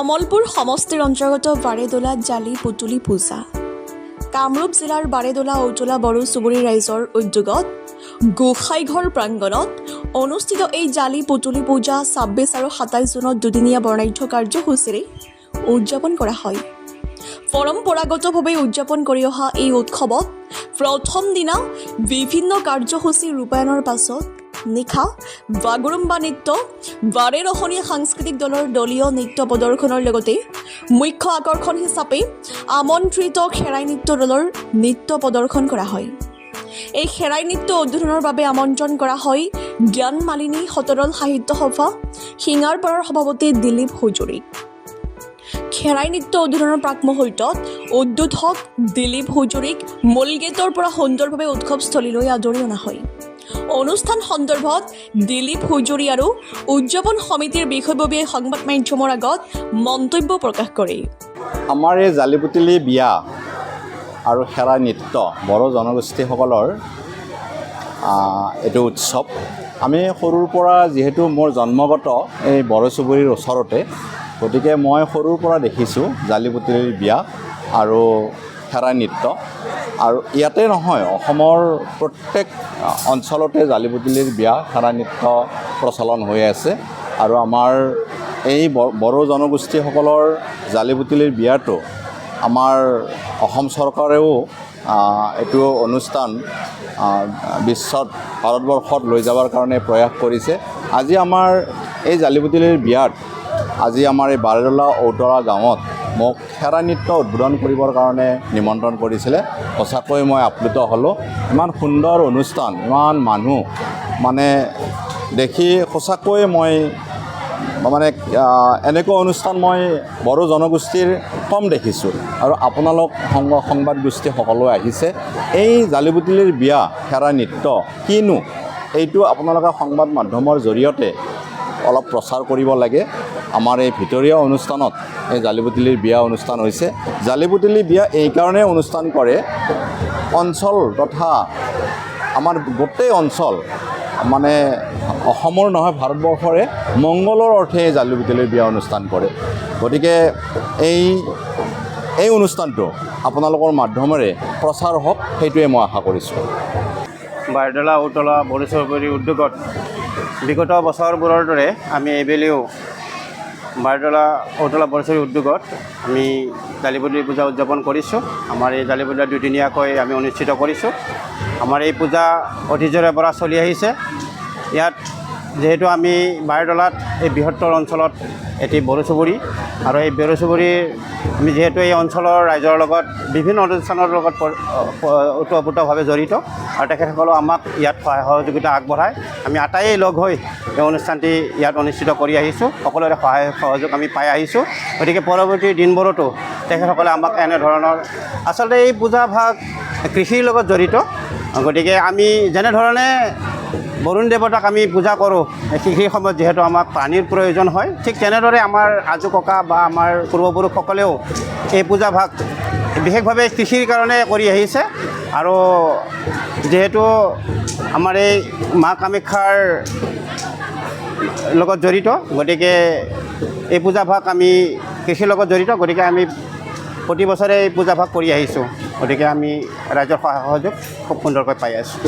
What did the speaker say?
কমলপুৰ সমষ্টিৰ অন্তৰ্গত বাৰেদোলাত জালি পুতুলি পূজা। কামৰূপ জিলাৰ বাৰেদোলা ঔটোলা বড়ো চুবুৰী ৰাইজৰ উদ্যোগত গোসাইঘৰ প্ৰাংগণত অনুষ্ঠিত এই জালি পুতুলি পূজা ২৬ আৰু ২৭ জুনত দুদিনীয়া বৰ্ণাঢ্য কাৰ্যসূচীৰে উদযাপন কৰা হয়। পৰম্পৰাগতভাৱে উদযাপন কৰি অহা এই উৎসৱত প্ৰথম দিনা বিভিন্ন কাৰ্যসূচী ৰূপায়ণৰ পাছত নিশা বাগৰুম্বা নৃত্য, বাৰেৰহণীয়া সাংস্কৃতিক দলৰ দলীয় নৃত্য প্ৰদৰ্শনৰ লগতে মুখ্য আকৰ্ষণ হিচাপে আমন্ত্ৰিত খেৰাই নৃত্য দলৰ নৃত্য প্ৰদৰ্শন কৰা হয়। এই খেৰাই নৃত্য উদ্বোধনৰ বাবে আমন্ত্ৰণ কৰা হয় জ্ঞান মালিনী সতৰল সাহিত্য সভা শিঙাৰপাৰৰ সভাপতি দিলীপ হুজুৰীক। খেৰাই নৃত্য উদ্বোধনৰ প্ৰাক মুহূৰ্তত উদ্বোধক দিলীপ হুজুৰীক মূল গেটৰ পৰা সুন্দৰভাৱে উৎসৱস্থলীলৈ আদৰি অনা হয়। অনুষ্ঠান সন্দৰ্ভত দিলীপ হুজুৰী আৰু উদযাপন সমিতিৰ বিষয়ববীয়াই সংবাদ মাধ্যমৰ আগত মন্তব্য প্ৰকাশ কৰে। আমাৰ এই জালি পুতুলি বিয়া আৰু খেৰাই নৃত্য বড়ো জনগোষ্ঠীসকলৰ এইটো উৎসৱ। আমি সৰুৰ পৰা যিহেতু মোৰ জন্মগত এই বড়ো চুবুৰীৰ ওচৰতে, গতিকে মই সৰুৰ পৰা দেখিছোঁ জালি পুতুলিৰ বিয়া আৰু খেৰাই নৃত্য। আৰু ইয়াতে নহয়, অসমৰ প্ৰত্যেক অঞ্চলতে জালি পুতুলিৰ বিয়া খেৰাই নৃত্য প্ৰচলন হৈ আছে। আৰু আমাৰ এই বড়ো জনগোষ্ঠীসকলৰ জালি পুতুলিৰ বিয়াটো আমাৰ অসম চৰকাৰেও এইটো অনুষ্ঠান বিশ্বত ভাৰতবৰ্ষত লৈ যাবৰ কাৰণে প্ৰয়াস কৰিছে। আজি আমাৰ এই জালি পুতুলিৰ বিয়াত আজি আমাৰ এই বাৰেদোলা ঔটোলা গাঁৱত মোক খেৰাই নৃত্য উদ্বোধন কৰিবৰ কাৰণে নিমন্ত্ৰণ কৰিছিলে। সঁচাকৈ মই আপ্লুত হ'লোঁ। ইমান সুন্দৰ অনুষ্ঠান, ইমান মানুহ মানে দেখি সঁচাকৈ মই এনেকুৱা অনুষ্ঠান মই বড়ো জনগোষ্ঠীৰ কম দেখিছোঁ। আৰু আপোনালোক সংবাদ গোষ্ঠী সকলোৱে আহিছে। এই জালি পুতুলিৰ বিয়া খেৰাই নৃত্য কিনো, এইটো আপোনালোকে সংবাদ মাধ্যমৰ জৰিয়তে অলপ প্ৰচাৰ কৰিব লাগে। আমাৰ এই ভিতৰীয়া অনুষ্ঠানত এই জালি পুতুলিৰ বিয়া অনুষ্ঠান হৈছে। জালি পুতুলি বিয়া এইকাৰণে অনুষ্ঠান কৰে, অঞ্চল তথা আমাৰ গোটেই অঞ্চল মানে অসমৰ নহয় ভাৰতবৰ্ষৰে মংগলৰ অৰ্থে এই জালি পুতুলিৰ বিয়া অনুষ্ঠান কৰে। গতিকে এই অনুষ্ঠানটো আপোনালোকৰ মাধ্যমেৰে প্ৰচাৰ হওক, সেইটোৱে মই আশা কৰিছোঁ। বাৰেদোলা ঔটোলা বড়ো চুবুৰীৰ উদ্যোগত বিগত বছৰবোৰৰ দৰে আমি এইবেলিও বাৰেদোলা ঔটোলা বড়ো চুবুৰীৰ উদ্যোগত আমি জালি পুতুলি পূজা উদযাপন কৰিছোঁ। আমাৰ এই জালি পূজা দুদিনীয়াকৈ আমি অনুষ্ঠিত কৰিছোঁ। আমাৰ এই পূজা অতীজৰে পৰা চলি আহিছে। ইয়াত যিহেতু আমি বাৰেদোলাত এই বৃহত্তৰ অঞ্চলত এটি বড়ো চুবুৰী, আৰু এই বড়ো চুবুৰীৰ আমি যিহেতু এই অঞ্চলৰ ৰাইজৰ লগত বিভিন্ন অনুষ্ঠানৰ লগত ওতঃপ্ৰোতভাৱে জড়িত, আৰু তেখেতসকলেও আমাক ইয়াত সহায় সহযোগিতা আগবঢ়ায়। আমি আটাইয়ে লগ হৈ এই অনুষ্ঠানটি ইয়াত অনুষ্ঠিত কৰি আহিছোঁ। সকলোৰে সহায় সহযোগ আমি পাই আহিছোঁ। গতিকে পৰৱৰ্তী দিনবোৰতো তেখেতসকলে আমাক এনেধৰণৰ, আচলতে এই পূজা ভাগ কৃষিৰ লগত জড়িত। গতিকে আমি যেনেধৰণে বৰুণ দেৱতাক আমি পূজা কৰোঁ, কৃষিৰ সময়ত যিহেতু আমাক পানীৰ প্ৰয়োজন হয়, ঠিক তেনেদৰে আমাৰ আজো ককা বা আমাৰ পূৰ্বপুৰুষসকলেও এই পূজা ভাগ বিশেষভাৱে কৃষিৰ কাৰণে কৰি আহিছে। আৰু যিহেতু আমাৰ এই মা কামাখ্যাৰ লগত জড়িত, গতিকে এই পূজা ভাগ আমি কৃষিৰ লগত জড়িত, গতিকে আমি প্ৰতি বছৰে এই পূজা ভাগ কৰি আহিছোঁ। গতিকে আমি ৰাইজৰ সহায় সহযোগ খুব সুন্দৰকৈ পাই আছোঁ।